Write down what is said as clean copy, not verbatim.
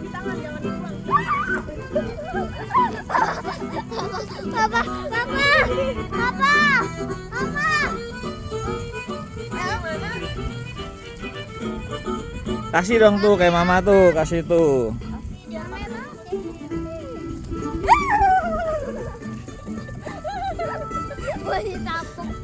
Di tangan jangan dibuang. Papa, papa, papa, papa. Kasih dong tuh kayak mama tuh, kasih tuh. Biar merah. Gue ditapuk.